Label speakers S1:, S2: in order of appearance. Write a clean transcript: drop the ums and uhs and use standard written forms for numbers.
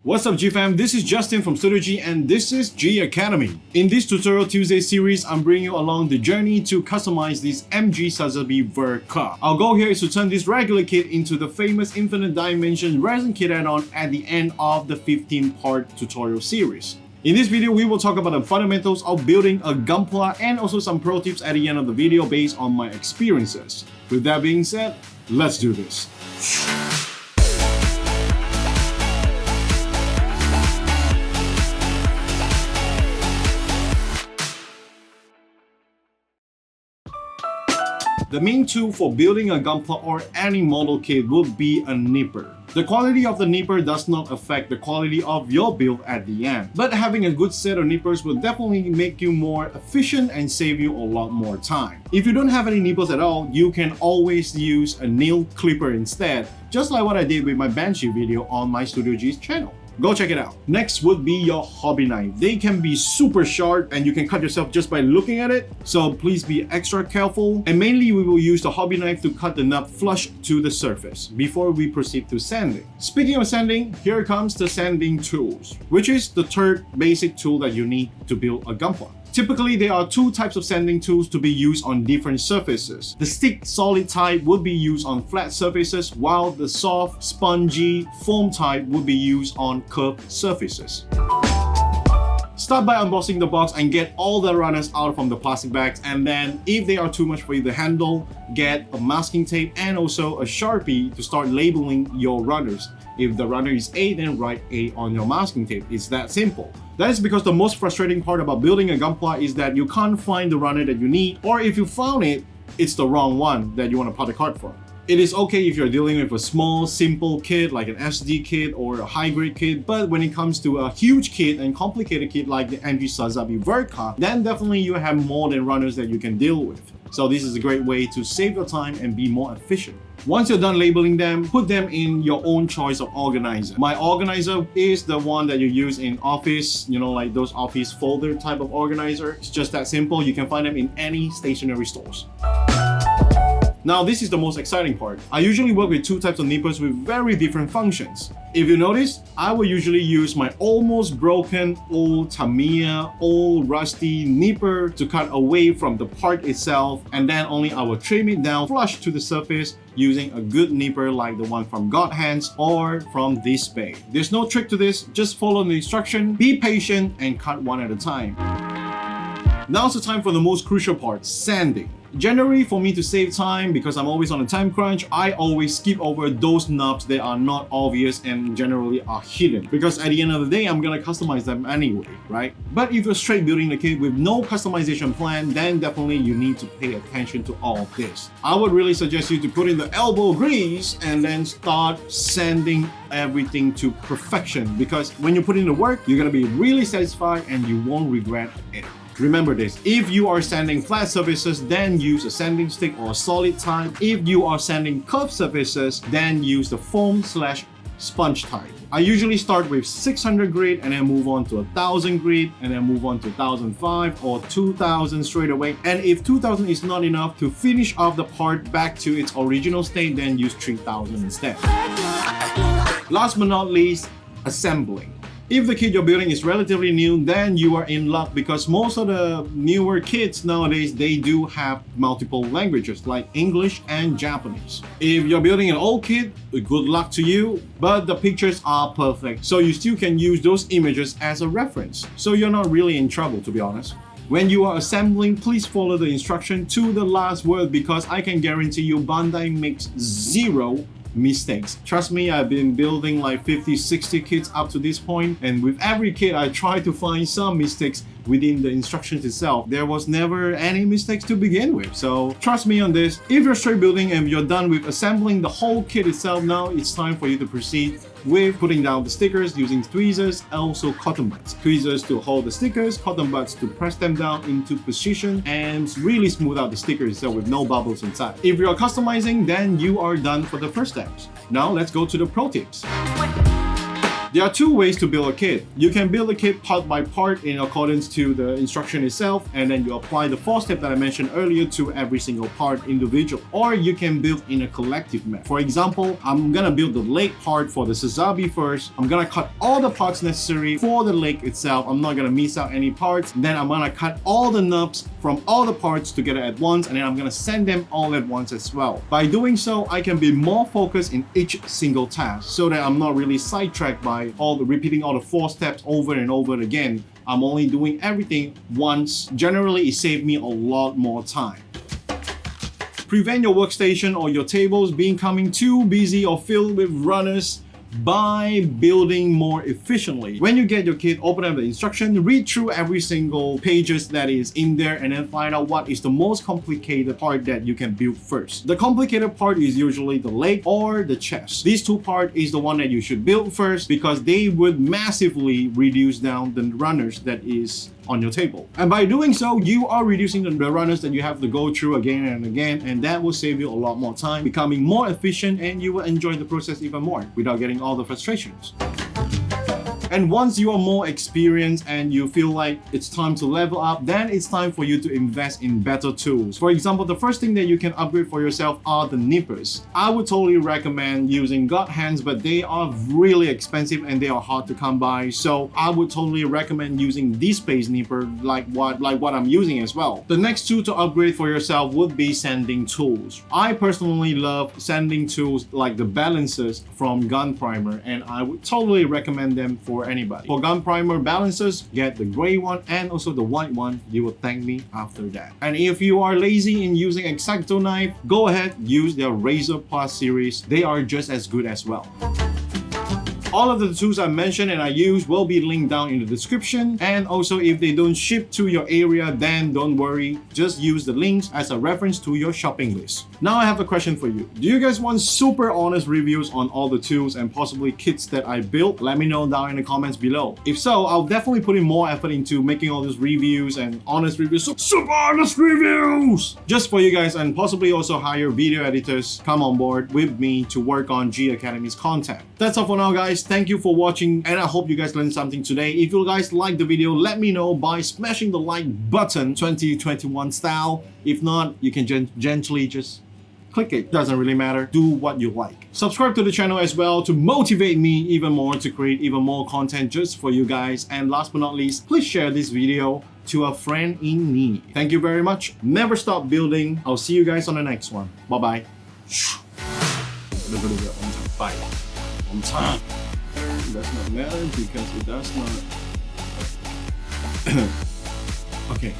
S1: What's up G-Fam, this is Justin from Studio G and this is G Academy. In this Tutorial Tuesday series, I'm bringing you along the journey to customize this MG Sazabi vert car. Our goal here is to turn this regular kit into the famous infinite dimension resin kit add-on at the end of the 15-part tutorial series. In this video, we will talk about the fundamentals of building a Gunpla and also some pro tips at the end of the video based on my experiences. With that being said, let's do this. The main tool for building a Gunpla or any model kit would be a nipper. The quality of the nipper does not affect the quality of your build at the end, but having a good set of nippers will definitely make you more efficient and save you a lot more time. If you don't have any nippers at all, you can always use a nail clipper instead, just like what I did with my Banshee video on my Studio G's channel. Go check it out. Next would be your hobby knife. They can be super sharp and you can cut yourself just by looking at it, so please be extra careful. And mainly we will use the hobby knife to cut the nub flush to the surface before we proceed to sanding. Speaking of sanding, here comes the sanding tools, which is the third basic tool that you need to build a Gunpla. Typically, there are two types of sanding tools to be used on different surfaces. The stick solid type would be used on flat surfaces, while the soft, spongy, foam type would be used on curved surfaces. Start by unboxing the box and get all the runners out from the plastic bags, and then if they are too much for you to handle, get a masking tape and also a Sharpie to start labeling your runners. If the runner is A, then write A on your masking tape. It's that simple. That is because the most frustrating part about building a Gunpla is that you can't find the runner that you need, or if you found it, it's the wrong one that you want to part the card from. It is okay if you're dealing with a small, simple kit like an SD kit or a high-grade kit, but when it comes to a huge kit and complicated kit like the MG Sazabi vert car, then definitely you have more than runners that you can deal with. So this is a great way to save your time and be more efficient. Once you're done labeling them, put them in your own choice of organizer. My organizer is the one that you use in office, you know, like those office folder type of organizer. It's just that simple. You can find them in any stationery stores. Now, this is the most exciting part. I usually work with two types of nippers with very different functions. If you notice, I will usually use my almost broken old Tamiya, old rusty nipper to cut away from the part itself, and then only I will trim it down flush to the surface using a good nipper like the one from God Hands or from this bay. There's no trick to this, just follow the instruction, be patient, and cut one at a time. Now's the time for the most crucial part, sanding. Generally, for me to save time, because I'm always on a time crunch, I always skip over those knobs that are not obvious and generally are hidden. Because at the end of the day, I'm gonna customize them anyway, right? But if you're straight building the kit with no customization plan, then definitely you need to pay attention to all of this. I would really suggest you to put in the elbow grease and then start sanding everything to perfection. Because when you put in the work, you're gonna be really satisfied and you won't regret it. Remember this, if you are sanding flat surfaces, then use a sanding stick or a solid type. If you are sanding curved surfaces, then use the foam/sponge type. I usually start with 600 grit and then move on to 1000 grit and then move on to 1005 or 2000 straight away. And if 2000 is not enough to finish off the part back to its original state, then use 3000 instead. Last but not least, assembling. If the kit you're building is relatively new, then you are in luck because most of the newer kits nowadays, they do have multiple languages like English and Japanese. If you're building an old kit, good luck to you, but the pictures are perfect, so you still can use those images as a reference. So you're not really in trouble, to be honest. When you are assembling, please follow the instruction to the last word because I can guarantee you Bandai makes zero mistakes. Trust me, I've been building like 50-60 kits up to this point, and with every kit I try to find some mistakes within the instructions itself. There was never any mistakes to begin with, so trust me on this. If you're straight building and you're done with assembling the whole kit itself, now it's time for you to proceed with putting down the stickers using tweezers and also cotton buds. Tweezers to hold the stickers, cotton buds to press them down into position and really smooth out the sticker itself with no bubbles inside. If you're customizing, then you are done for the first steps. Now let's go to the pro tips. There are two ways to build a kit. You can build a kit part by part in accordance to the instruction itself, and then you apply the 4 steps that I mentioned earlier to every single part individual. Or you can build in a collective method. For example, I'm gonna build the leg part for the Sazabi first. I'm gonna cut all the parts necessary for the leg itself. I'm not gonna miss out any parts. Then I'm gonna cut all the knobs from all the parts together at once, and then I'm gonna send them all at once as well. By doing so, I can be more focused in each single task so that I'm not really sidetracked by repeating all the 4 steps over and over again. I'm only doing everything once. Generally, it saved me a lot more time. Prevent your workstation or your tables becoming too busy or filled with runners by building more efficiently. When you get your kit, open up the instruction, read through every single pages that is in there, and then find out what is the most complicated part that you can build first. The complicated part is usually the leg or the chest. These 2 parts is the one that you should build first because they would massively reduce down the runners that is on your table. And by doing so, you are reducing the runners that you have to go through again and again, and that will save you a lot more time, becoming more efficient, and you will enjoy the process even more without getting all the frustrations. And once you are more experienced and you feel like it's time to level up, then it's time for you to invest in better tools. For example, the first thing that you can upgrade for yourself are the nippers. I would totally recommend using God hands, but they are really expensive and they are hard to come by. So I would totally recommend using this space nipper like what I'm using as well. The next tool to upgrade for yourself would be sanding tools. I personally love sanding tools like the balancers from Gunpla, and I would totally recommend them for anybody. For Gunpla balancers, get the gray one and also the white one. You will thank me after that. And if you are lazy in using X-Acto knife, go ahead, use their Razor Plus series. They are just as good as well. All of the tools I mentioned and I use will be linked down in the description. And also, if they don't ship to your area, then don't worry. Just use the links as a reference to your shopping list. Now I have a question for you. Do you guys want super honest reviews on all the tools and possibly kits that I built? Let me know down in the comments below. If so, I'll definitely put in more effort into making all these reviews and honest reviews. Super honest reviews! Just for you guys, and possibly also hire video editors come on board with me to work on G Academy's content. That's all for now, guys. Thank you for watching, and I hope you guys learned something today. If you guys liked the video, let me know by smashing the like button 2021 style. If not, you can gently just click it. Doesn't really matter. Do what you like. Subscribe to the channel as well to motivate me even more to create even more content just for you guys. And last but not least, please share this video to a friend in need. Thank you very much. Never stop building. I'll see you guys on the next one. Bye-bye. Bye. On time. Does not matter because it does not. Okay.